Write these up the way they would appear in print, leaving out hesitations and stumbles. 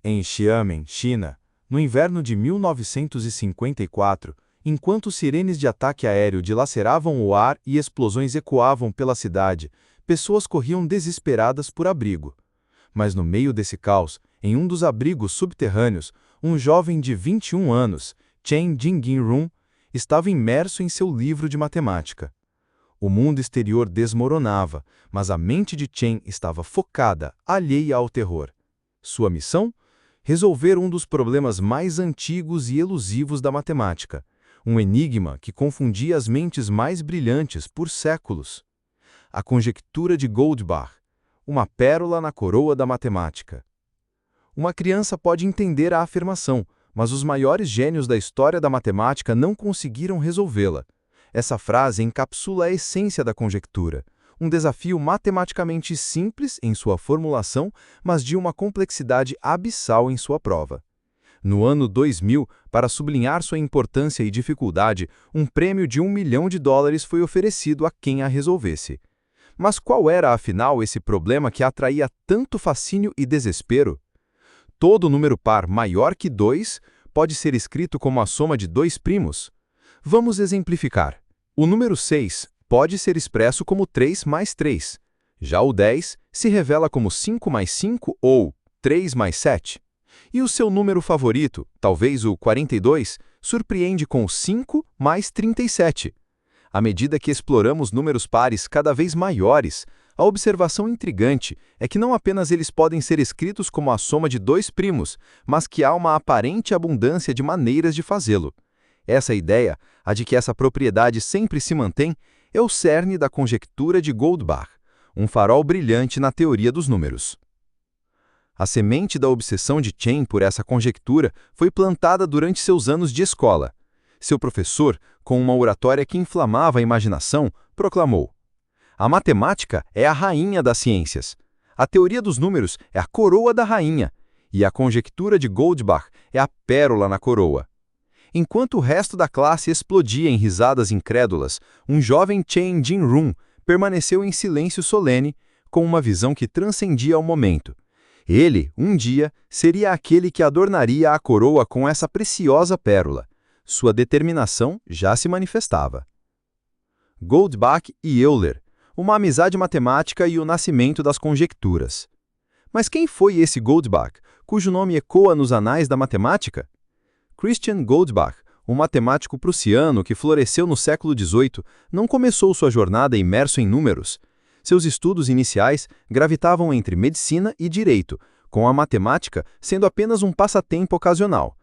Em Xiamen, China, no inverno de 1954, enquanto sirenes de ataque aéreo dilaceravam o ar e explosões ecoavam pela cidade, pessoas corriam desesperadas por abrigo. Mas no meio desse caos, em um dos abrigos subterrâneos, um jovem de 21 anos, Chen Jingjin-run, estava imerso em seu livro de matemática. O mundo exterior desmoronava, mas a mente de Chen estava focada, alheia ao terror. Sua missão? Resolver um dos problemas mais antigos e elusivos da matemática, um enigma que confundia as mentes mais brilhantes por séculos. A conjectura de Goldbach, uma pérola na coroa da matemática. Uma criança pode entender a afirmação, mas os maiores gênios da história da matemática não conseguiram resolvê-la. Essa frase encapsula a essência da conjectura, um desafio matematicamente simples em sua formulação, mas de uma complexidade abissal em sua prova. No ano 2000, para sublinhar sua importância e dificuldade, um prêmio de $1 milhão foi oferecido a quem a resolvesse. Mas qual era, afinal, esse problema que atraía tanto fascínio e desespero? Todo número par maior que 2 pode ser escrito como a soma de dois primos? Vamos exemplificar. O número 6 pode ser expresso como 3 mais 3. Já o 10 se revela como 5 mais 5 ou 3 mais 7. E o seu número favorito, talvez o 42, surpreende com 5 mais 37. À medida que exploramos números pares cada vez maiores, a observação intrigante é que não apenas eles podem ser escritos como a soma de dois primos, mas que há uma aparente abundância de maneiras de fazê-lo. Essa ideia, a de que essa propriedade sempre se mantém, é o cerne da conjectura de Goldbach, um farol brilhante na teoria dos números. A semente da obsessão de Chen por essa conjectura foi plantada durante seus anos de escola. Seu professor, com uma oratória que inflamava a imaginação, proclamou: "A matemática é a rainha das ciências. A teoria dos números é a coroa da rainha, e a conjectura de Goldbach é a pérola na coroa." Enquanto o resto da classe explodia em risadas incrédulas, um jovem Chen Jinrun permaneceu em silêncio solene, com uma visão que transcendia o momento. Ele, um dia, seria aquele que adornaria a coroa com essa preciosa pérola. Sua determinação já se manifestava. Goldbach e Euler, uma amizade matemática e o nascimento das conjecturas. Mas quem foi esse Goldbach, cujo nome ecoa nos anais da matemática? Christian Goldbach, um matemático prussiano que floresceu no século XVIII, não começou sua jornada imerso em números. Seus estudos iniciais gravitavam entre medicina e direito, com a matemática sendo apenas um passatempo ocasional.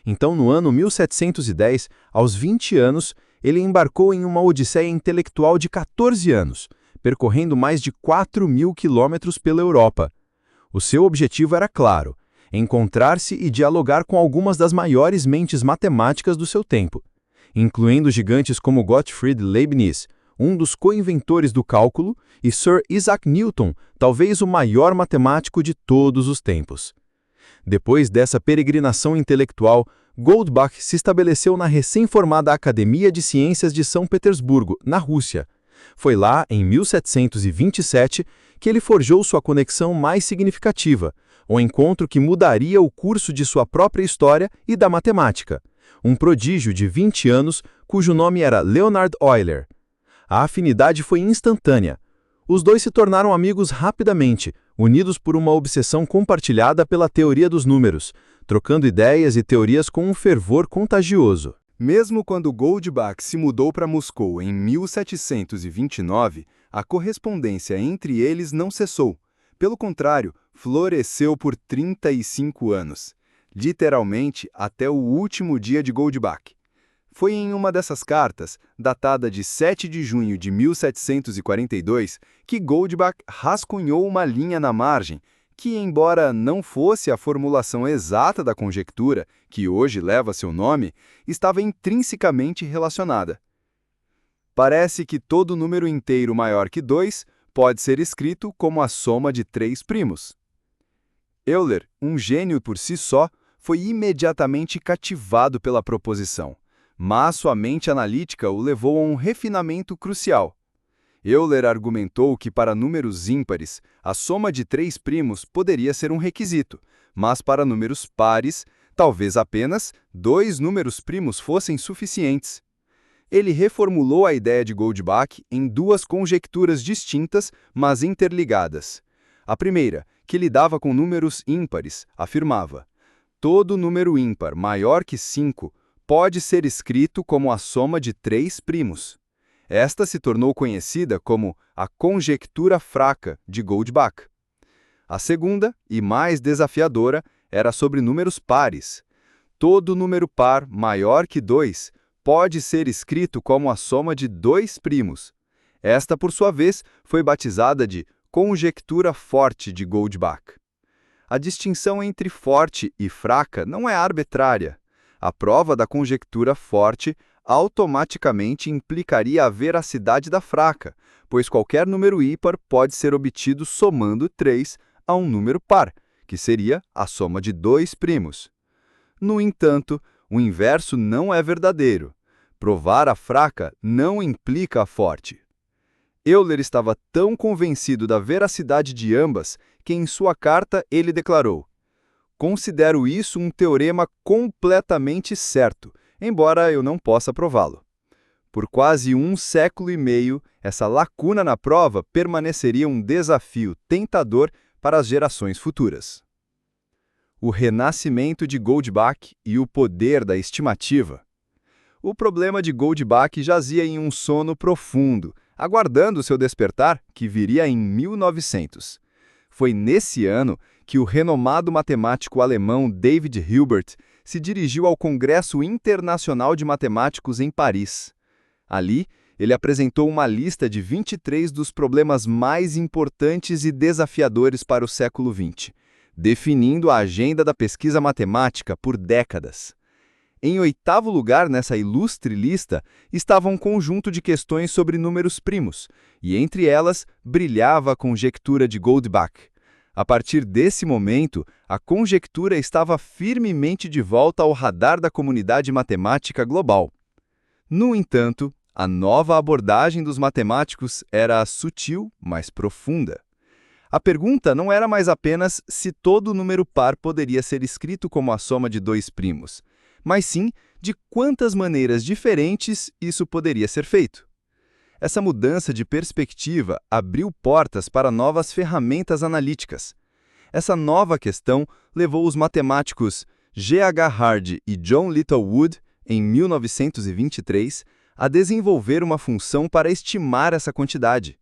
Então, no ano 1710, aos 20 anos, ele embarcou em uma odisseia intelectual de 14 anos, percorrendo mais de 4.000 quilômetros pela Europa. O seu objetivo era claro: encontrar-se e dialogar com algumas das maiores mentes matemáticas do seu tempo, incluindo gigantes como Gottfried Leibniz, um dos co-inventores do cálculo, e Sir Isaac Newton, talvez o maior matemático de todos os tempos. Depois dessa peregrinação intelectual, Goldbach se estabeleceu na recém-formada Academia de Ciências de São Petersburgo, na Rússia. Foi lá, em 1727, que ele forjou sua conexão mais significativa, o encontro que mudaria o curso de sua própria história e da matemática. Um prodígio de 20 anos, cujo nome era Leonhard Euler. A afinidade foi instantânea. Os dois se tornaram amigos rapidamente, unidos por uma obsessão compartilhada pela teoria dos números, trocando ideias e teorias com um fervor contagioso. Mesmo quando Goldbach se mudou para Moscou em 1729, a correspondência entre eles não cessou. Pelo contrário, floresceu por 35 anos, literalmente até o último dia de Goldbach. Foi em uma dessas cartas, datada de 7 de junho de 1742, que Goldbach rascunhou uma linha na margem, que, embora não fosse a formulação exata da conjectura, que hoje leva seu nome, estava intrinsecamente relacionada. Parece que todo número inteiro maior que 2 pode ser escrito como a soma de 3 primos. Euler, um gênio por si só, foi imediatamente cativado pela proposição, mas sua mente analítica o levou a um refinamento crucial. Euler argumentou que para números ímpares, a soma de 3 primos poderia ser um requisito, mas para números pares, talvez apenas 2 números primos fossem suficientes. Ele reformulou a ideia de Goldbach em 2 conjecturas distintas, mas interligadas. A primeira, que lidava com números ímpares, afirmava: todo número ímpar maior que 5 pode ser escrito como a soma de 3 primos. Esta se tornou conhecida como a conjectura fraca de Goldbach. A segunda, e mais desafiadora, era sobre números pares. Todo número par maior que 2 pode ser escrito como a soma de 2 primos. Esta, por sua vez, foi batizada de conjectura forte de Goldbach. A distinção entre forte e fraca não é arbitrária. A prova da conjectura forte automaticamente implicaria a veracidade da fraca, pois qualquer número ímpar pode ser obtido somando 3 a um número par, que seria a soma de 2 primos. No entanto, o inverso não é verdadeiro. Provar a fraca não implica a forte. Euler estava tão convencido da veracidade de ambas que em sua carta ele declarou: considero isso um teorema completamente certo, embora eu não possa prová-lo. Por quase 1 século e meio, essa lacuna na prova permaneceria um desafio tentador para as gerações futuras. O renascimento de Goldbach e o poder da estimativa. O problema de Goldbach jazia em um sono profundo, aguardando seu despertar, que viria em 1900. Foi nesse ano que o renomado matemático alemão David Hilbert se dirigiu ao Congresso Internacional de Matemáticos em Paris. Ali, ele apresentou uma lista de 23 dos problemas mais importantes e desafiadores para o século XX, definindo a agenda da pesquisa matemática por décadas. Em 8º lugar nessa ilustre lista estava um conjunto de questões sobre números primos, e entre elas brilhava a conjectura de Goldbach. A partir desse momento, a conjectura estava firmemente de volta ao radar da comunidade matemática global. No entanto, a nova abordagem dos matemáticos era sutil, mas profunda. A pergunta não era mais apenas se todo número par poderia ser escrito como a soma de 2 primos, mas sim de quantas maneiras diferentes isso poderia ser feito. Essa mudança de perspectiva abriu portas para novas ferramentas analíticas. Essa nova questão levou os matemáticos G. H. Hardy e John Littlewood, em 1923, a desenvolver uma função para estimar essa quantidade.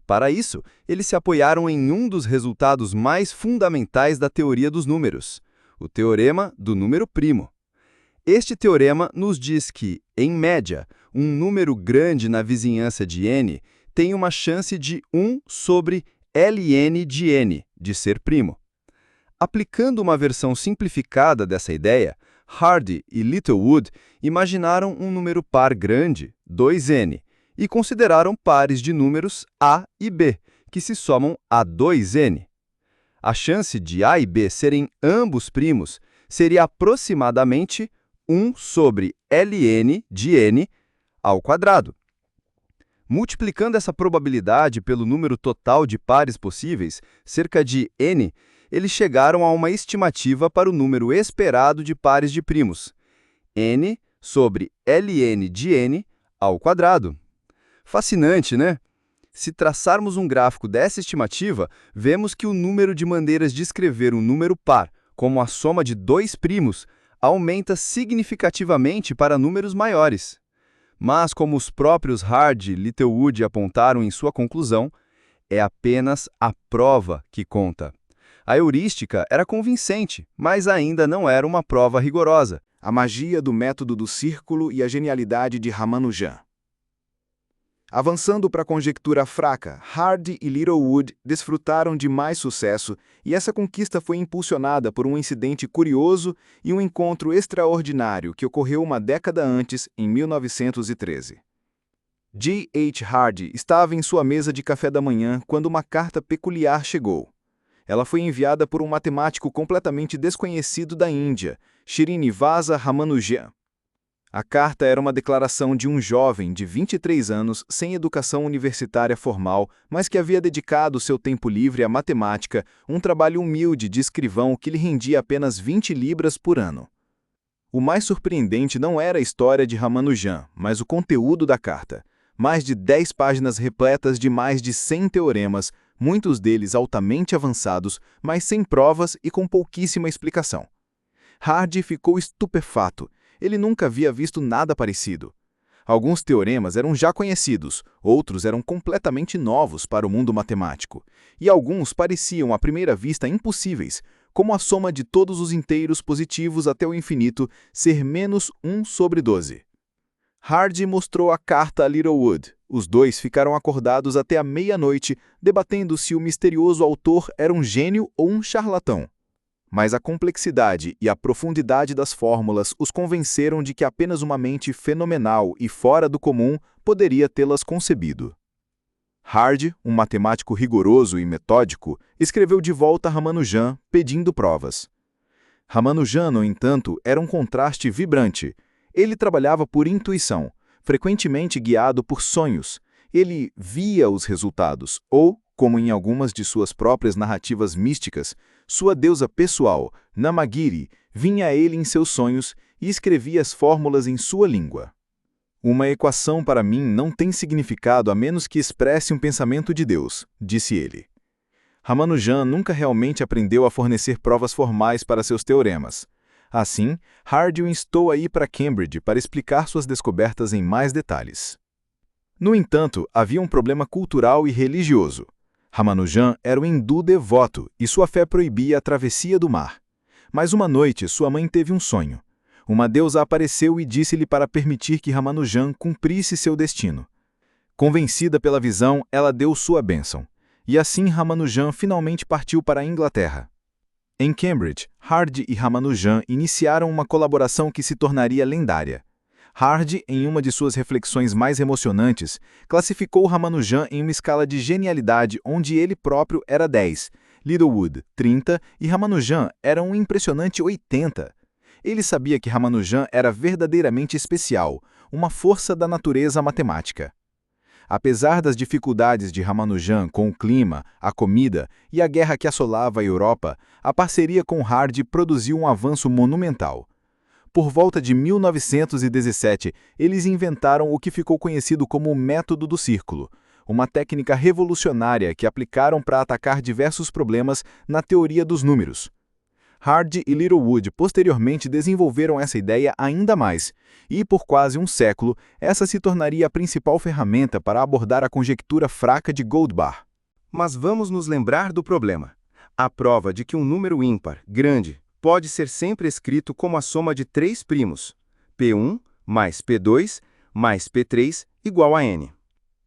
Para isso, eles se apoiaram em um dos resultados mais fundamentais da teoria dos números, o teorema do número primo. Este teorema nos diz que, em média, um número grande na vizinhança de n tem uma chance de 1 sobre ln de n, de ser primo. Aplicando uma versão simplificada dessa ideia, Hardy e Littlewood imaginaram um número par grande, 2n, e consideraram pares de números a e b, que se somam a 2n. A chance de a e b serem ambos primos seria aproximadamente 1 sobre ln de n ao quadrado. Multiplicando essa probabilidade pelo número total de pares possíveis, cerca de n, eles chegaram a uma estimativa para o número esperado de pares de primos, n sobre ln de n ao quadrado. Fascinante, né? Se traçarmos um gráfico dessa estimativa, vemos que o número de maneiras de escrever um número par como a soma de 2 primos aumenta significativamente para números maiores. Mas, como os próprios Hardy e Littlewood apontaram em sua conclusão, é apenas a prova que conta. A heurística era convincente, mas ainda não era uma prova rigorosa. A magia do método do círculo e a genialidade de Ramanujan. Avançando para a conjectura fraca, Hardy e Littlewood desfrutaram de mais sucesso e essa conquista foi impulsionada por um incidente curioso e um encontro extraordinário que ocorreu uma década antes, em 1913. G. H. Hardy estava em sua mesa de café da manhã quando uma carta peculiar chegou. Ela foi enviada por um matemático completamente desconhecido da Índia, Srinivasa Ramanujan. A carta era uma declaração de um jovem de 23 anos, sem educação universitária formal, mas que havia dedicado seu tempo livre à matemática, um trabalho humilde de escrivão que lhe rendia apenas 20 libras por ano. O mais surpreendente não era a história de Ramanujan, mas o conteúdo da carta. Mais de 10 páginas repletas de mais de 100 teoremas, muitos deles altamente avançados, mas sem provas e com pouquíssima explicação. Hardy ficou estupefato. Ele nunca havia visto nada parecido. Alguns teoremas eram já conhecidos, outros eram completamente novos para o mundo matemático, e alguns pareciam à primeira vista impossíveis, como a soma de todos os inteiros positivos até o infinito ser menos 1 sobre 12. Hardy mostrou a carta a Littlewood. Os dois ficaram acordados até a meia-noite, debatendo se o misterioso autor era um gênio ou um charlatão. Mas a complexidade e a profundidade das fórmulas os convenceram de que apenas uma mente fenomenal e fora do comum poderia tê-las concebido. Hardy, um matemático rigoroso e metódico, escreveu de volta a Ramanujan, pedindo provas. Ramanujan, no entanto, era um contraste vibrante. Ele trabalhava por intuição, frequentemente guiado por sonhos. Ele via os resultados, ou, como em algumas de suas próprias narrativas místicas, sua deusa pessoal, Namagiri, vinha a ele em seus sonhos e escrevia as fórmulas em sua língua. Uma equação para mim não tem significado a menos que expresse um pensamento de Deus, disse ele. Ramanujan nunca realmente aprendeu a fornecer provas formais para seus teoremas. Assim, Hardy o instou a ir para Cambridge para explicar suas descobertas em mais detalhes. No entanto, havia um problema cultural e religioso. Ramanujan era um hindu devoto e sua fé proibia a travessia do mar. Mas uma noite sua mãe teve um sonho. Uma deusa apareceu e disse-lhe para permitir que Ramanujan cumprisse seu destino. Convencida pela visão, ela deu sua bênção. E assim Ramanujan finalmente partiu para a Inglaterra. Em Cambridge, Hardy e Ramanujan iniciaram uma colaboração que se tornaria lendária. Hardy, em uma de suas reflexões mais emocionantes, classificou Ramanujan em uma escala de genialidade onde ele próprio era 10, Littlewood 30 e Ramanujan era um impressionante 80. Ele sabia que Ramanujan era verdadeiramente especial, uma força da natureza matemática. Apesar das dificuldades de Ramanujan com o clima, a comida e a guerra que assolava a Europa, a parceria com Hardy produziu um avanço monumental. Por volta de 1917, eles inventaram o que ficou conhecido como o método do círculo, uma técnica revolucionária que aplicaram para atacar diversos problemas na teoria dos números. Hardy e Littlewood posteriormente desenvolveram essa ideia ainda mais, e por quase um século, essa se tornaria a principal ferramenta para abordar a conjectura fraca de Goldbach. Mas vamos nos lembrar do problema. A prova de que um número ímpar, grande, pode ser sempre escrito como a soma de 3 primos, P1 mais P2 mais P3 igual a N.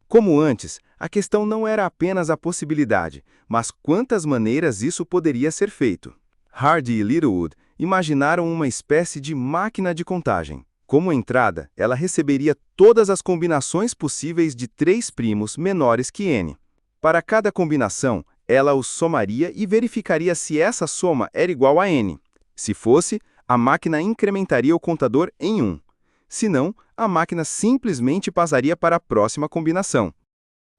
Como antes, a questão não era apenas a possibilidade, mas quantas maneiras isso poderia ser feito. Hardy e Littlewood imaginaram uma espécie de máquina de contagem. Como entrada, ela receberia todas as combinações possíveis de 3 primos menores que N. Para cada combinação, ela os somaria e verificaria se essa soma era igual a N. Se fosse, a máquina incrementaria o contador em 1. Se não, a máquina simplesmente passaria para a próxima combinação.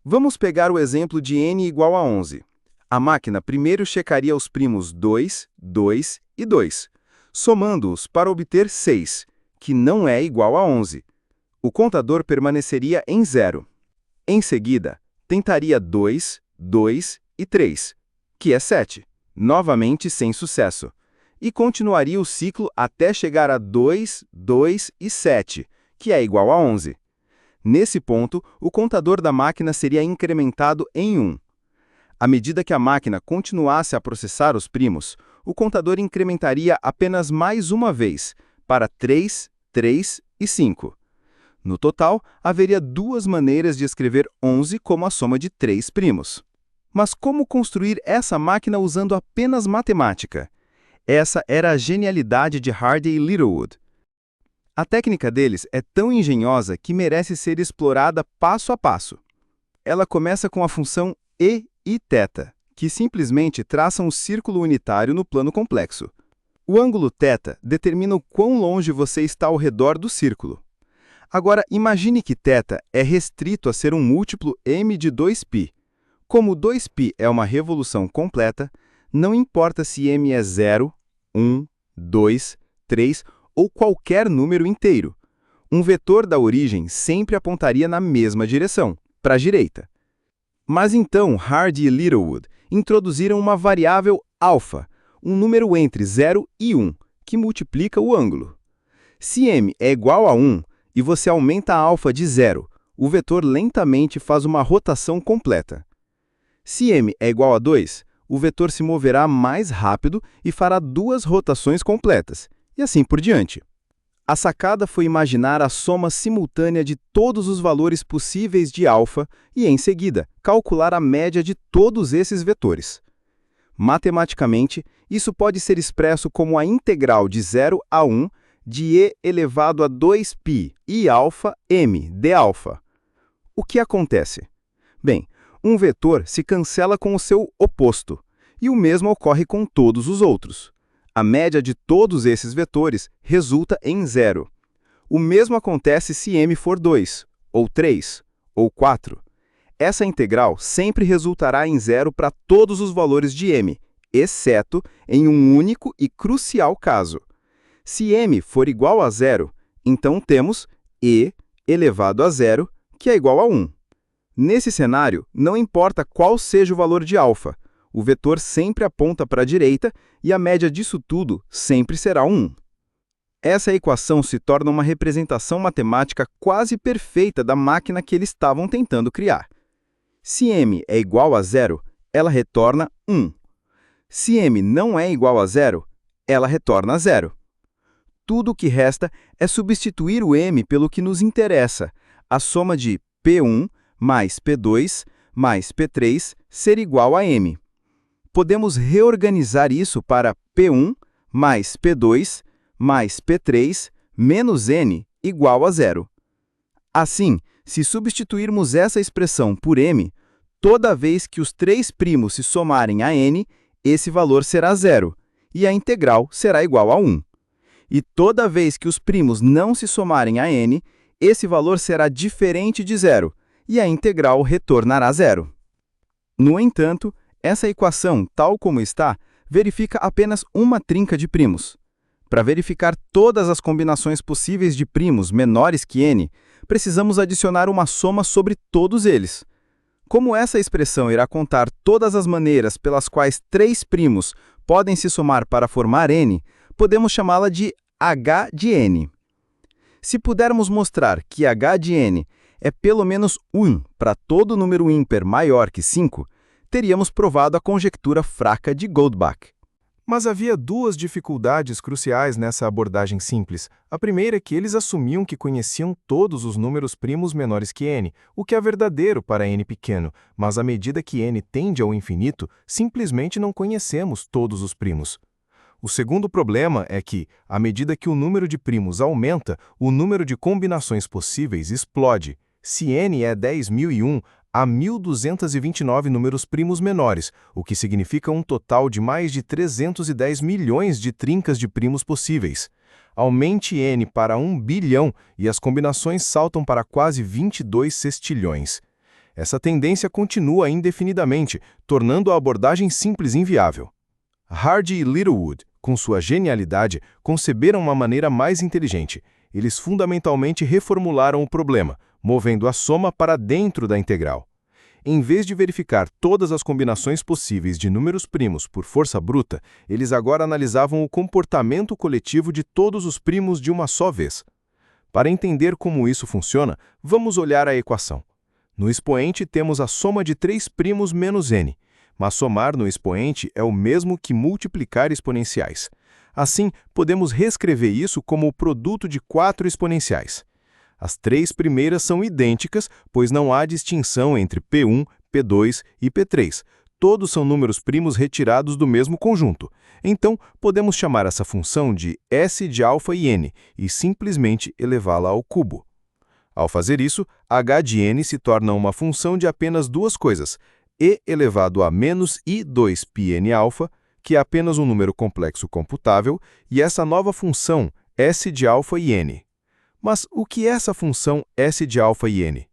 Vamos pegar o exemplo de N igual a 11. A máquina primeiro checaria os primos 2, 2 e 2, somando-os para obter 6, que não é igual a 11. O contador permaneceria em 0. Em seguida, tentaria 2, 2 e 3, que é 7, novamente sem sucesso, e continuaria o ciclo até chegar a 2, 2 e 7, que é igual a 11. Nesse ponto, o contador da máquina seria incrementado em 1. À medida que a máquina continuasse a processar os primos, o contador incrementaria apenas mais uma vez, para 3, 3 e 5. No total, haveria 2 maneiras de escrever 11 como a soma de 3 primos. Mas como construir essa máquina usando apenas matemática? Essa era a genialidade de Hardy e Littlewood. A técnica deles é tão engenhosa que merece ser explorada passo a passo. Ela começa com a função e θ, que simplesmente traça um círculo unitário no plano complexo. O ângulo θ determina o quão longe você está ao redor do círculo. Agora, imagine que θ é restrito a ser um múltiplo m de 2π. Como 2π é uma revolução completa, não importa se m é 0, 1, 2, 3 ou qualquer número inteiro. Um vetor da origem sempre apontaria na mesma direção, para a direita. Mas então Hardy e Littlewood introduziram uma variável alfa, um número entre 0 e 1, que multiplica o ângulo. Se m é igual a 1 e você aumenta a alfa de 0, o vetor lentamente faz uma rotação completa. Se m é igual a 2, o vetor se moverá mais rápido e fará 2 rotações completas, e assim por diante. A sacada foi imaginar a soma simultânea de todos os valores possíveis de alfa e, em seguida, calcular a média de todos esses vetores. Matematicamente, isso pode ser expresso como a integral de 0 a 1 de e elevado a 2π e alfa m de alfa. O que acontece? Bem, um vetor se cancela com o seu oposto, e o mesmo ocorre com todos os outros. A média de todos esses vetores resulta em 0. O mesmo acontece se m for 2, ou 3, ou 4. Essa integral sempre resultará em 0 para todos os valores de m, exceto em um único e crucial caso. Se m for igual a 0, então temos e elevado a 0, que é igual a 1. Nesse cenário, não importa qual seja o valor de alfa, o vetor sempre aponta para a direita e a média disso tudo sempre será 1. Essa equação se torna uma representação matemática quase perfeita da máquina que eles estavam tentando criar. Se m é igual a 0, ela retorna 1. Se m não é igual a 0, ela retorna 0. Tudo o que resta é substituir o m pelo que nos interessa, a soma de P1 mais P2 mais P3 ser igual a m. Podemos reorganizar isso para P1 mais P2 mais P3 menos n igual a 0. Assim, se substituirmos essa expressão por m, toda vez que os 3 primos se somarem a n, esse valor será 0, e a integral será igual a 1. E toda vez que os primos não se somarem a n, esse valor será diferente de 0, e a integral retornará 0. No entanto, essa equação, tal como está, verifica apenas uma trinca de primos. Para verificar todas as combinações possíveis de primos menores que n, precisamos adicionar uma soma sobre todos eles. Como essa expressão irá contar todas as maneiras pelas quais 3 primos podem se somar para formar n, podemos chamá-la de h de n. Se pudermos mostrar que h de n é pelo menos 1 para todo número ímpar maior que 5, teríamos provado a conjectura fraca de Goldbach. Mas havia 2 dificuldades cruciais nessa abordagem simples. A primeira é que eles assumiam que conheciam todos os números primos menores que n, o que é verdadeiro para n pequeno, mas à medida que n tende ao infinito, simplesmente não conhecemos todos os primos. O segundo problema é que, à medida que o número de primos aumenta, o número de combinações possíveis explode. Se n é 10.001, há 1.229 números primos menores, o que significa um total de mais de 310 milhões de trincas de primos possíveis. Aumente n para 1 bilhão e as combinações saltam para quase 22 sextilhões. Essa tendência continua indefinidamente, tornando a abordagem simples inviável. Hardy e Littlewood, com sua genialidade, conceberam uma maneira mais inteligente. Eles fundamentalmente reformularam o problema, movendo a soma para dentro da integral. Em vez de verificar todas as combinações possíveis de números primos por força bruta, eles agora analisavam o comportamento coletivo de todos os primos de uma só vez. Para entender como isso funciona, vamos olhar a equação. No expoente temos a soma de 3 primos menos n, mas somar no expoente é o mesmo que multiplicar exponenciais. Assim, podemos reescrever isso como o produto de 4 exponenciais. As 3 primeiras são idênticas, pois não há distinção entre P1, P2 e P3. Todos são números primos retirados do mesmo conjunto. Então, podemos chamar essa função de S de alfa e n e simplesmente elevá-la ao cubo. Ao fazer isso, h de n se torna uma função de apenas 2 coisas, e elevado a menos i2πn alfa, que é apenas um número complexo computável, e essa nova função S de alfa e n. Mas o que é essa função S de alfa e n?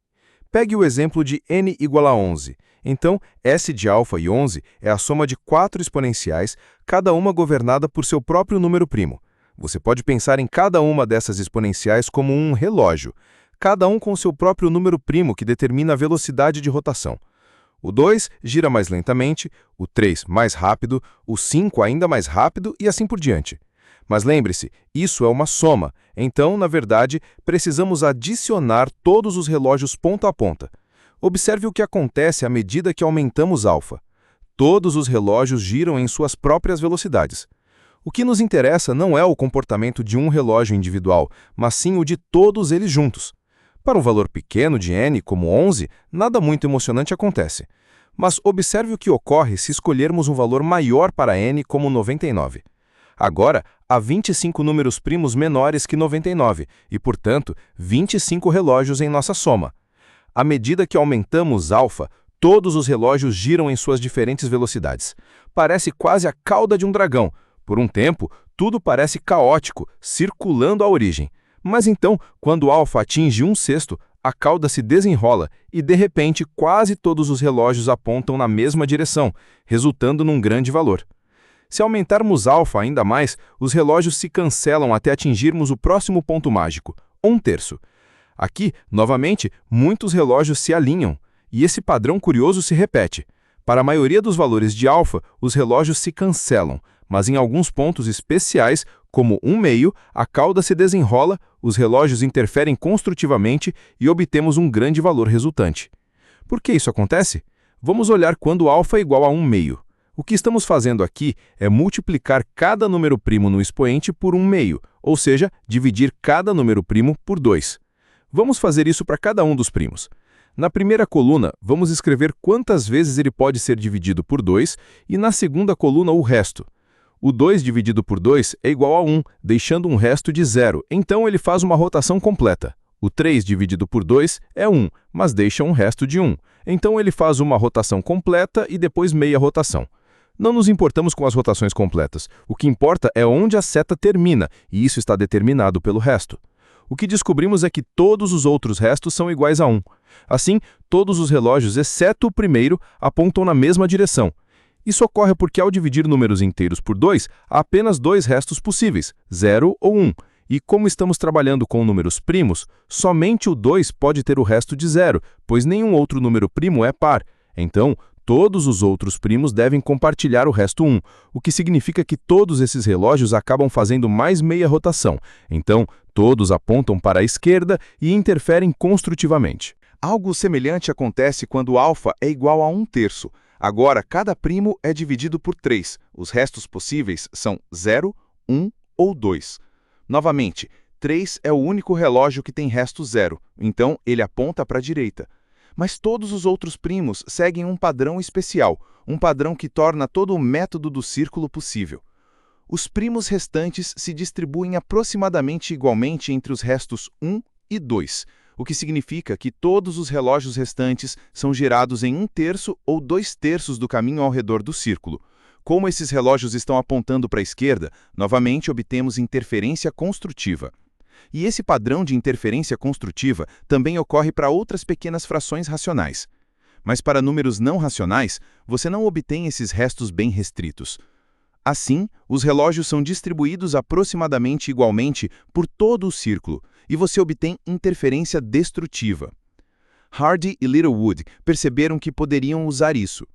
Pegue o exemplo de n igual a 11. Então, S de alfa e 11 é a soma de 4 exponenciais, cada uma governada por seu próprio número primo. Você pode pensar em cada uma dessas exponenciais como um relógio, cada um com seu próprio número primo que determina a velocidade de rotação. O 2 gira mais lentamente, o 3 mais rápido, o 5 ainda mais rápido e assim por diante. Mas lembre-se, isso é uma soma, então, na verdade, precisamos adicionar todos os relógios ponta a ponta. Observe o que acontece à medida que aumentamos alfa. Todos os relógios giram em suas próprias velocidades. O que nos interessa não é o comportamento de um relógio individual, mas sim o de todos eles juntos. Para um valor pequeno de n, como 11, nada muito emocionante acontece. Mas observe o que ocorre se escolhermos um valor maior para n, como 99. Agora, há 25 números primos menores que 99 e, portanto, 25 relógios em nossa soma. À medida que aumentamos alfa, todos os relógios giram em suas diferentes velocidades. Parece quase a cauda de um dragão. Por um tempo, tudo parece caótico, circulando à origem. Mas então, quando alfa atinge 1/6, a cauda se desenrola e, de repente, quase todos os relógios apontam na mesma direção, resultando num grande valor. Se aumentarmos alfa ainda mais, os relógios se cancelam até atingirmos o próximo ponto mágico, 1/3. Aqui, novamente, muitos relógios se alinham, e esse padrão curioso se repete. Para a maioria dos valores de alfa, os relógios se cancelam, mas em alguns pontos especiais, como 1/2, a cauda se desenrola, os relógios interferem construtivamente e obtemos um grande valor resultante. Por que isso acontece? Vamos olhar quando alfa é igual a 1/2. O que estamos fazendo aqui é multiplicar cada número primo no expoente por 1/2, ou seja, dividir cada número primo por 2. Vamos fazer isso para cada um dos primos. Na primeira coluna, vamos escrever quantas vezes ele pode ser dividido por 2 e na segunda coluna o resto. O 2 dividido por 2 é igual a 1, deixando um resto de 0, então ele faz uma rotação completa. O 3 dividido por 2 é 1, mas deixa um resto de 1, então ele faz uma rotação completa e depois meia rotação. Não nos importamos com as rotações completas, o que importa é onde a seta termina, e isso está determinado pelo resto. O que descobrimos é que todos os outros restos são iguais a 1. Assim, todos os relógios, exceto o primeiro, apontam na mesma direção. Isso ocorre porque, ao dividir números inteiros por 2, há apenas 2 restos possíveis, 0 ou 1. E como estamos trabalhando com números primos, somente o 2 pode ter o resto de 0, pois nenhum outro número primo é par. Então, todos os outros primos devem compartilhar o resto 1, o que significa que todos esses relógios acabam fazendo mais meia rotação. Então, todos apontam para a esquerda e interferem construtivamente. Algo semelhante acontece quando alfa é igual a 1/3. Agora, cada primo é dividido por 3. Os restos possíveis são 0, 1 ou 2. Novamente, 3 é o único relógio que tem resto 0, então ele aponta para a direita. Mas todos os outros primos seguem um padrão especial, um padrão que torna todo o método do círculo possível. Os primos restantes se distribuem aproximadamente igualmente entre os restos 1 e 2, o que significa que todos os relógios restantes são girados em 1/3 ou 2/3 do caminho ao redor do círculo. Como esses relógios estão apontando para a esquerda, novamente obtemos interferência construtiva. E esse padrão de interferência construtiva também ocorre para outras pequenas frações racionais. Mas para números não racionais, você não obtém esses restos bem restritos. Assim, os relógios são distribuídos aproximadamente igualmente por todo o círculo, e você obtém interferência destrutiva. Hardy e Littlewood perceberam que poderiam usar isso.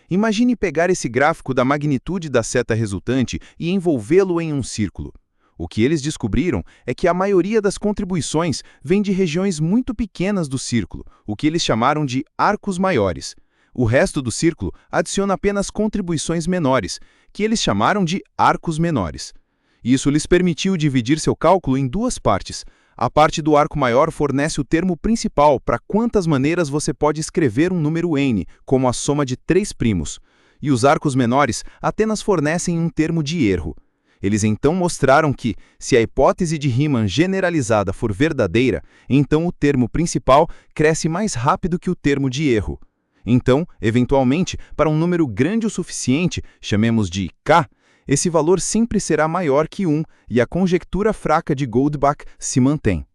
Imagine pegar esse gráfico da magnitude da seta resultante e envolvê-lo em um círculo. O que eles descobriram é que a maioria das contribuições vem de regiões muito pequenas do círculo, o que eles chamaram de arcos maiores. O resto do círculo adiciona apenas contribuições menores, que eles chamaram de arcos menores. Isso lhes permitiu dividir seu cálculo em duas partes. A parte do arco maior fornece o termo principal para quantas maneiras você pode escrever um número n, como a soma de 3 primos. E os arcos menores apenas fornecem um termo de erro. Eles então mostraram que, se a hipótese de Riemann generalizada for verdadeira, então o termo principal cresce mais rápido que o termo de erro. Então, eventualmente, para um número grande o suficiente, chamemos de K, esse valor sempre será maior que 1 e a conjectura fraca de Goldbach se mantém.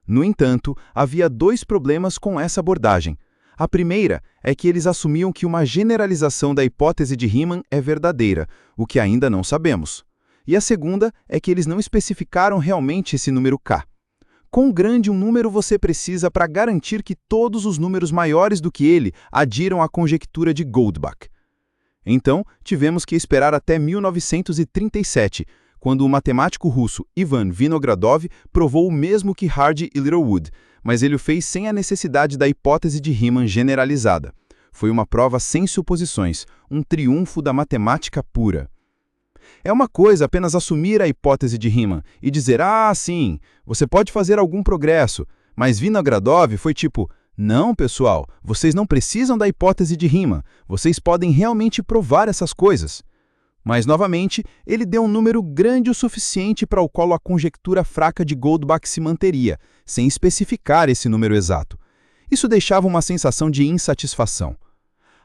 No entanto, havia dois problemas com essa abordagem. A primeira é que eles assumiam que uma generalização da hipótese de Riemann é verdadeira, o que ainda não sabemos. E a segunda é que eles não especificaram realmente esse número K. Quão grande um número você precisa para garantir que todos os números maiores do que ele adiram à conjectura de Goldbach? Então, tivemos que esperar até 1937, quando o matemático russo Ivan Vinogradov provou o mesmo que Hardy e Littlewood, mas ele o fez sem a necessidade da hipótese de Riemann generalizada. Foi uma prova sem suposições, um triunfo da matemática pura. É uma coisa apenas assumir a hipótese de Riemann e dizer, sim, você pode fazer algum progresso, mas Vinogradov foi tipo, não, pessoal, vocês não precisam da hipótese de Riemann, vocês podem realmente provar essas coisas. Mas, novamente, ele deu um número grande o suficiente para o qual a conjectura fraca de Goldbach se manteria, sem especificar esse número exato. Isso deixava uma sensação de insatisfação.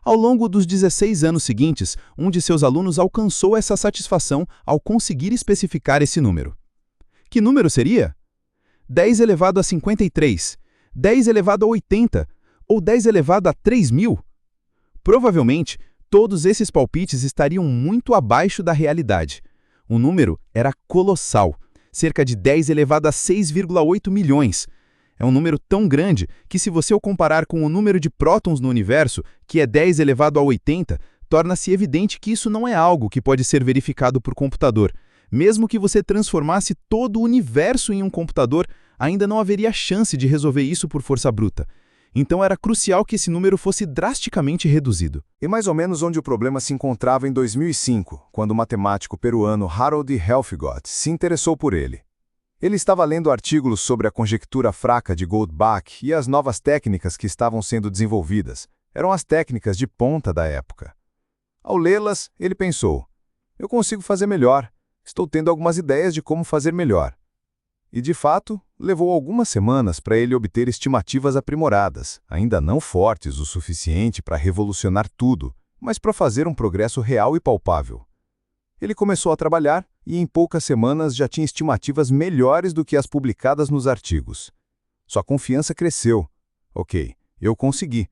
Ao longo dos 16 anos seguintes, um de seus alunos alcançou essa satisfação ao conseguir especificar esse número. Que número seria? 10 elevado a 53, 10 elevado a 80 ou 10 elevado a 3.000? Provavelmente, todos esses palpites estariam muito abaixo da realidade. O número era colossal, cerca de 10 elevado a 6,8 milhões. É um número tão grande que, se você o comparar com o número de prótons no universo, que é 10 elevado a 80, torna-se evidente que isso não é algo que pode ser verificado por computador. Mesmo que você transformasse todo o universo em um computador, ainda não haveria chance de resolver isso por força bruta. Então era crucial que esse número fosse drasticamente reduzido. E mais ou menos onde o problema se encontrava em 2005, quando o matemático peruano Harold Helfgott se interessou por ele. Ele estava lendo artigos sobre a conjectura fraca de Goldbach e as novas técnicas que estavam sendo desenvolvidas. Eram as técnicas de ponta da época. Ao lê-las, ele pensou, eu consigo fazer melhor, estou tendo algumas ideias de como fazer melhor. E, de fato, levou algumas semanas para ele obter estimativas aprimoradas, ainda não fortes o suficiente para revolucionar tudo, mas para fazer um progresso real e palpável. Ele começou a trabalhar e em poucas semanas já tinha estimativas melhores do que as publicadas nos artigos. Sua confiança cresceu. Ok, eu consegui.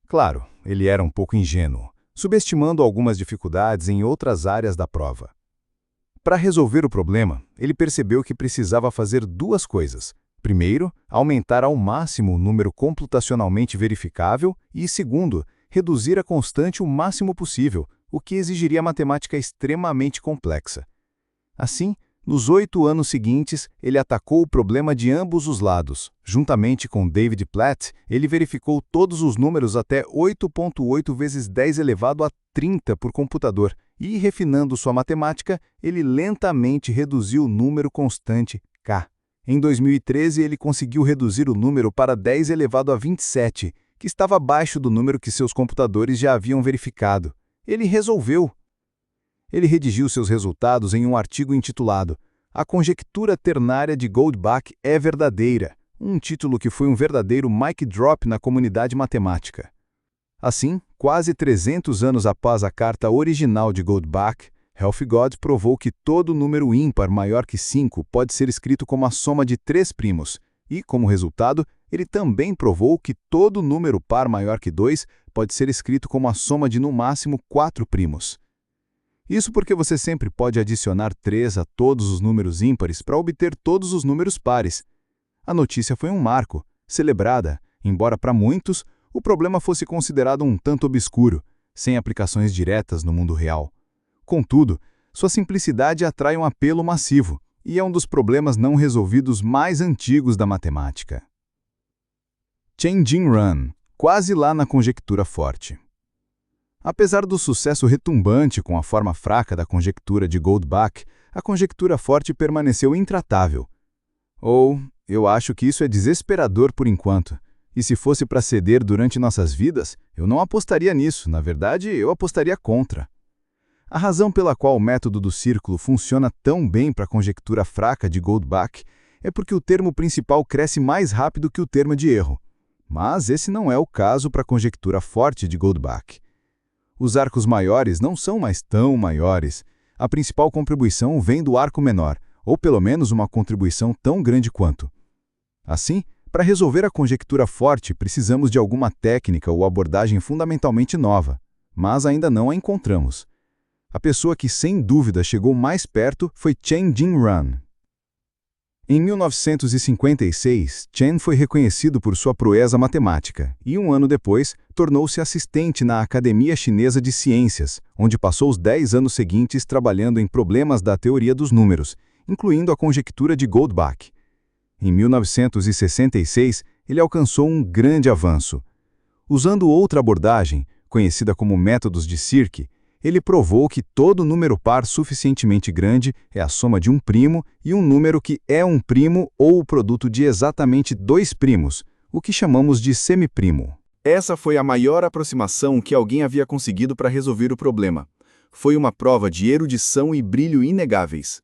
Claro, ele era um pouco ingênuo, subestimando algumas dificuldades em outras áreas da prova. Para resolver o problema, ele percebeu que precisava fazer duas coisas. Primeiro, aumentar ao máximo o número computacionalmente verificável e, segundo, reduzir a constante o máximo possível, o que exigiria matemática extremamente complexa. Assim, nos 8 anos seguintes, ele atacou o problema de ambos os lados. Juntamente com David Platt, ele verificou todos os números até 8,8 vezes 10 elevado a 30 por computador, e, refinando sua matemática, ele lentamente reduziu o número constante K. Em 2013, ele conseguiu reduzir o número para 10 elevado a 27, que estava abaixo do número que seus computadores já haviam verificado. Ele resolveu. Ele redigiu seus resultados em um artigo intitulado A Conjectura Ternária de Goldbach é Verdadeira, um título que foi um verdadeiro mic drop na comunidade matemática. Assim, quase 300 anos após a carta original de Goldbach, Helfgott provou que todo número ímpar maior que 5 pode ser escrito como a soma de 3 primos, e, como resultado, ele também provou que todo número par maior que 2 pode ser escrito como a soma de no máximo 4 primos. Isso porque você sempre pode adicionar 3 a todos os números ímpares para obter todos os números pares. A notícia foi um marco, celebrada, embora para muitos o problema fosse considerado um tanto obscuro, sem aplicações diretas no mundo real. Contudo, sua simplicidade atrai um apelo massivo, e é um dos problemas não resolvidos mais antigos da matemática. Changing Run, quase lá na conjectura forte. Apesar do sucesso retumbante com a forma fraca da conjectura de Goldbach, a conjectura forte permaneceu intratável. Ou, eu acho que isso é desesperador por enquanto. E se fosse para ceder durante nossas vidas, eu não apostaria nisso, na verdade, eu apostaria contra. A razão pela qual o método do círculo funciona tão bem para a conjectura fraca de Goldbach é porque o termo principal cresce mais rápido que o termo de erro. Mas esse não é o caso para a conjectura forte de Goldbach. Os arcos maiores não são mais tão maiores. A principal contribuição vem do arco menor, ou pelo menos uma contribuição tão grande quanto. Assim, para resolver a conjectura forte, precisamos de alguma técnica ou abordagem fundamentalmente nova, mas ainda não a encontramos. A pessoa que sem dúvida chegou mais perto foi Chen Jinran. Em 1956, Chen foi reconhecido por sua proeza matemática e, um ano depois, tornou-se assistente na Academia Chinesa de Ciências, onde passou os 10 anos seguintes trabalhando em problemas da teoria dos números, incluindo a conjectura de Goldbach. Em 1966, ele alcançou um grande avanço. Usando outra abordagem, conhecida como métodos de Sirke, ele provou que todo número par suficientemente grande é a soma de um primo e um número que é um primo ou o produto de exatamente dois primos, o que chamamos de semiprimo. Essa foi a maior aproximação que alguém havia conseguido para resolver o problema. Foi uma prova de erudição e brilho inegáveis.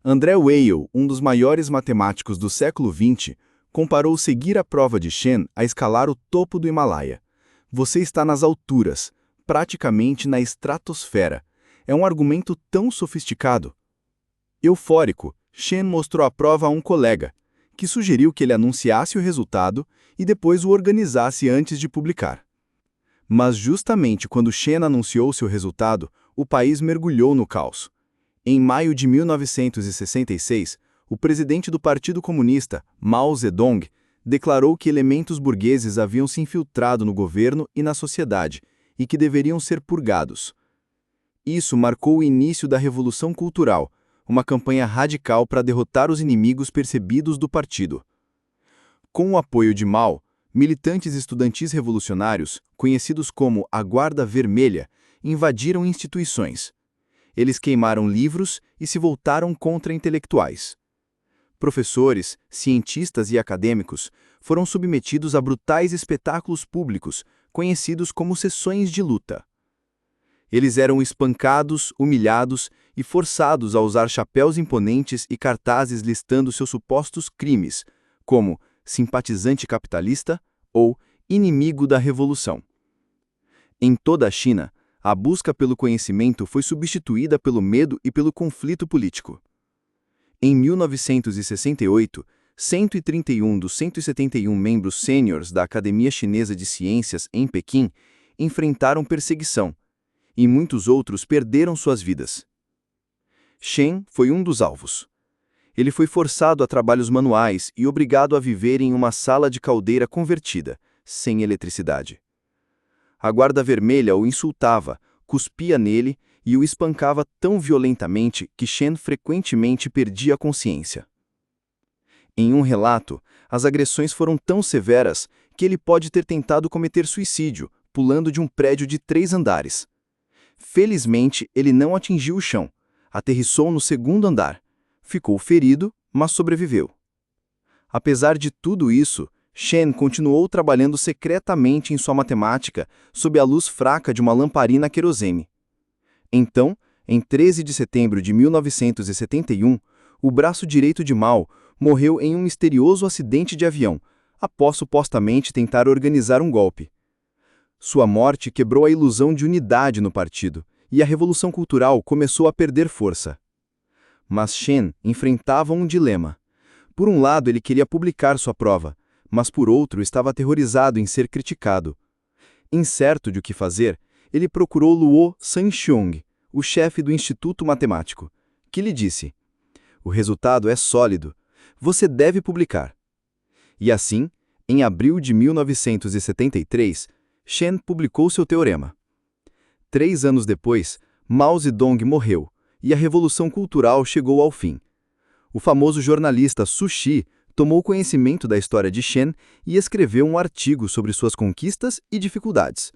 André Weil, um dos maiores matemáticos do século XX, comparou seguir a prova de Chen a escalar o topo do Himalaia. Você está nas alturas, praticamente na estratosfera. É um argumento tão sofisticado. Eufórico, Chen mostrou a prova a um colega, que sugeriu que ele anunciasse o resultado e depois o organizasse antes de publicar. Mas justamente quando Chen anunciou seu resultado, o país mergulhou no caos. Em maio de 1966, o presidente do Partido Comunista, Mao Zedong, declarou que elementos burgueses haviam se infiltrado no governo e na sociedade, e que deveriam ser purgados. Isso marcou o início da Revolução Cultural, uma campanha radical para derrotar os inimigos percebidos do partido. Com o apoio de Mao, militantes estudantis revolucionários, conhecidos como a Guarda Vermelha, invadiram instituições. Eles queimaram livros e se voltaram contra intelectuais. Professores, cientistas e acadêmicos foram submetidos a brutais espetáculos públicos, conhecidos como sessões de luta. Eles eram espancados, humilhados e forçados a usar chapéus imponentes e cartazes listando seus supostos crimes, como simpatizante capitalista ou inimigo da revolução. Em toda a China, a busca pelo conhecimento foi substituída pelo medo e pelo conflito político. Em 1968, 131 dos 171 membros sêniores da Academia Chinesa de Ciências em Pequim enfrentaram perseguição, e muitos outros perderam suas vidas. Chen foi um dos alvos. Ele foi forçado a trabalhos manuais e obrigado a viver em uma sala de caldeira convertida, sem eletricidade. A Guarda Vermelha o insultava, cuspia nele e o espancava tão violentamente que Chen frequentemente perdia a consciência. Em um relato, as agressões foram tão severas que ele pode ter tentado cometer suicídio, pulando de um prédio de 3 andares. Felizmente, ele não atingiu o chão, aterrissou no 2º andar. Ficou ferido, mas sobreviveu. Apesar de tudo isso, Chen continuou trabalhando secretamente em sua matemática sob a luz fraca de uma lamparina a querosene. Então, em 13 de setembro de 1971, o braço direito de Mao morreu em um misterioso acidente de avião, após supostamente tentar organizar um golpe. Sua morte quebrou a ilusão de unidade no partido, e a Revolução Cultural começou a perder força. Mas Chen enfrentava um dilema. Por um lado, ele queria publicar sua prova, mas por outro, estava aterrorizado em ser criticado. Incerto de o que fazer, ele procurou Luo Sanxiong, o chefe do Instituto Matemático, que lhe disse: "O resultado é sólido. Você deve publicar." E assim, em abril de 1973, Chen publicou seu teorema. 3 anos depois, Mao Zedong morreu e a Revolução Cultural chegou ao fim. O famoso jornalista Su Shi tomou conhecimento da história de Chen e escreveu um artigo sobre suas conquistas e dificuldades.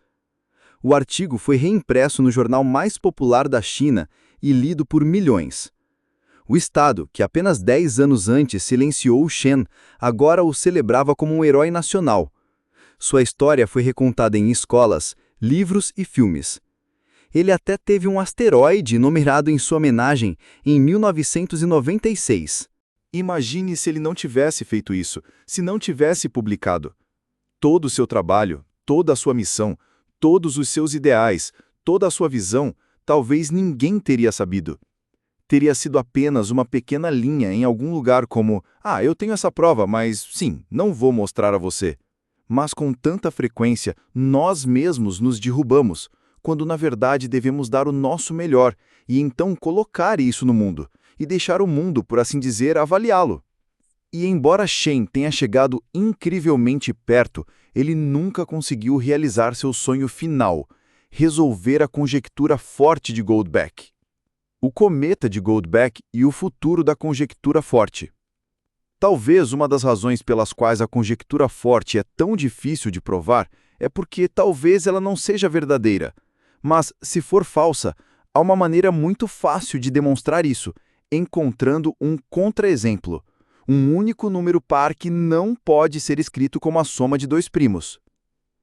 O artigo foi reimpresso no jornal mais popular da China e lido por milhões. O Estado, que apenas 10 anos antes silenciou Chen, agora o celebrava como um herói nacional. Sua história foi recontada em escolas, livros e filmes. Ele até teve um asteroide numerado em sua homenagem em 1996. Imagine se ele não tivesse feito isso, se não tivesse publicado. Todo o seu trabalho, toda a sua missão, todos os seus ideais, toda a sua visão, talvez ninguém teria sabido. Teria sido apenas uma pequena linha em algum lugar como: "Ah, eu tenho essa prova, mas sim, não vou mostrar a você." Mas com tanta frequência, nós mesmos nos derrubamos, quando na verdade devemos dar o nosso melhor e então colocar isso no mundo, e deixar o mundo, por assim dizer, avaliá-lo. E embora Shane tenha chegado incrivelmente perto, ele nunca conseguiu realizar seu sonho final: resolver a conjectura forte de Goldbach. O cometa de Goldbach e o futuro da conjectura forte. Talvez uma das razões pelas quais a conjectura forte é tão difícil de provar é porque talvez ela não seja verdadeira. Mas, se for falsa, há uma maneira muito fácil de demonstrar isso, encontrando um contra-exemplo: um único número par que não pode ser escrito como a soma de dois primos.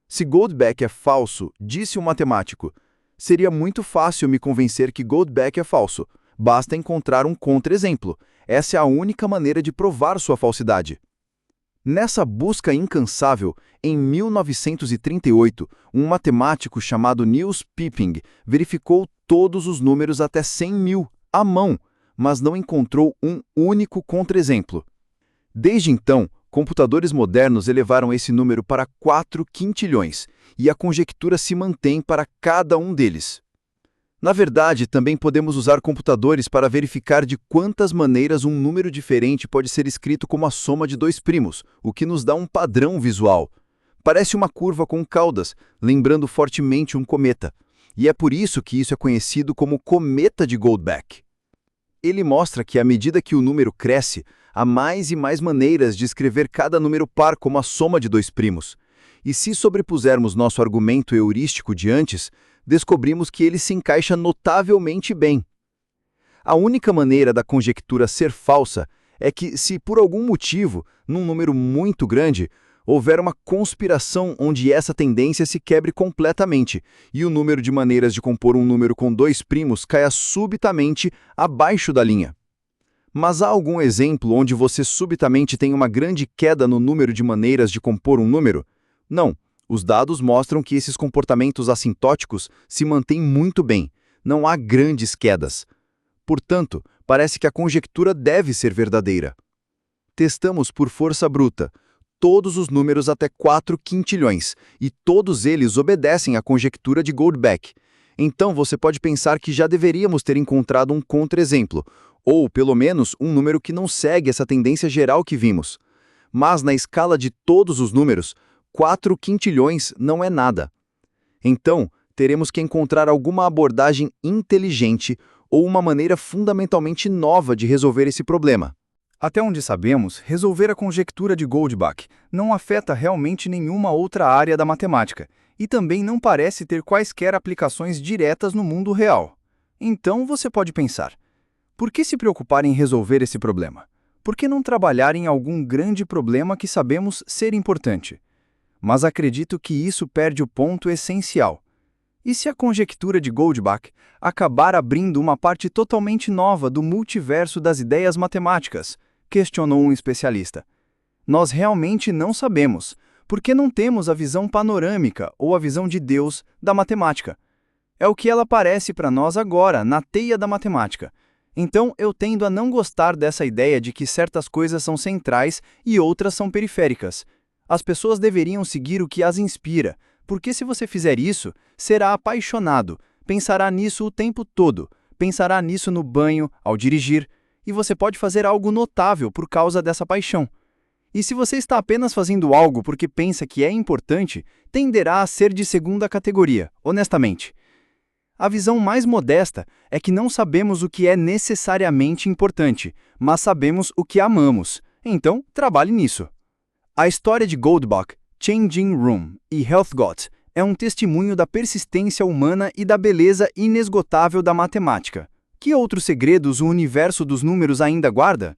Se Goldbach é falso, disse o matemático, seria muito fácil me convencer que Goldbach é falso. Basta encontrar um contra-exemplo. Essa é a única maneira de provar sua falsidade. Nessa busca incansável, em 1938, um matemático chamado Niels Pipping verificou todos os números até 100.000, à mão, mas não encontrou um único contra-exemplo. Desde então, computadores modernos elevaram esse número para 4 quintilhões, e a conjectura se mantém para cada um deles. Na verdade, também podemos usar computadores para verificar de quantas maneiras um número diferente pode ser escrito como a soma de dois primos, o que nos dá um padrão visual. Parece uma curva com caudas, lembrando fortemente um cometa, e é por isso que isso é conhecido como cometa de Goldbach. Ele mostra que, à medida que o número cresce, há mais e mais maneiras de escrever cada número par como a soma de dois primos. E se sobrepusermos nosso argumento heurístico de antes, descobrimos que ele se encaixa notavelmente bem. A única maneira da conjectura ser falsa é que, se por algum motivo, num número muito grande, houver uma conspiração onde essa tendência se quebre completamente e o número de maneiras de compor um número com dois primos caia subitamente abaixo da linha. Mas há algum exemplo onde você subitamente tem uma grande queda no número de maneiras de compor um número? Não. Os dados mostram que esses comportamentos assintóticos se mantêm muito bem. Não há grandes quedas. Portanto, parece que a conjectura deve ser verdadeira. Testamos por força bruta todos os números até 4 quintilhões, e todos eles obedecem à conjectura de Goldbach. Então você pode pensar que já deveríamos ter encontrado um contra-exemplo, ou pelo menos um número que não segue essa tendência geral que vimos. Mas na escala de todos os números, 4 quintilhões não é nada. Então, teremos que encontrar alguma abordagem inteligente ou uma maneira fundamentalmente nova de resolver esse problema. Até onde sabemos, resolver a conjectura de Goldbach não afeta realmente nenhuma outra área da matemática e também não parece ter quaisquer aplicações diretas no mundo real. Então você pode pensar: por que se preocupar em resolver esse problema? Por que não trabalhar em algum grande problema que sabemos ser importante? Mas acredito que isso perde o ponto essencial. E se a conjectura de Goldbach acabar abrindo uma parte totalmente nova do multiverso das ideias matemáticas? Questionou um especialista. Nós realmente não sabemos, porque não temos a visão panorâmica ou a visão de Deus da matemática. É o que ela parece para nós agora, na teia da matemática. Então eu tendo a não gostar dessa ideia de que certas coisas são centrais e outras são periféricas. As pessoas deveriam seguir o que as inspira, porque se você fizer isso, será apaixonado, pensará nisso o tempo todo, pensará nisso no banho, ao dirigir, e você pode fazer algo notável por causa dessa paixão. E se você está apenas fazendo algo porque pensa que é importante, tenderá a ser de segunda categoria, honestamente. A visão mais modesta é que não sabemos o que é necessariamente importante, mas sabemos o que amamos. Então, trabalhe nisso. A história de Goldbach, Changing Room e Heathcote é um testemunho da persistência humana e da beleza inesgotável da matemática. Que outros segredos o universo dos números ainda guarda?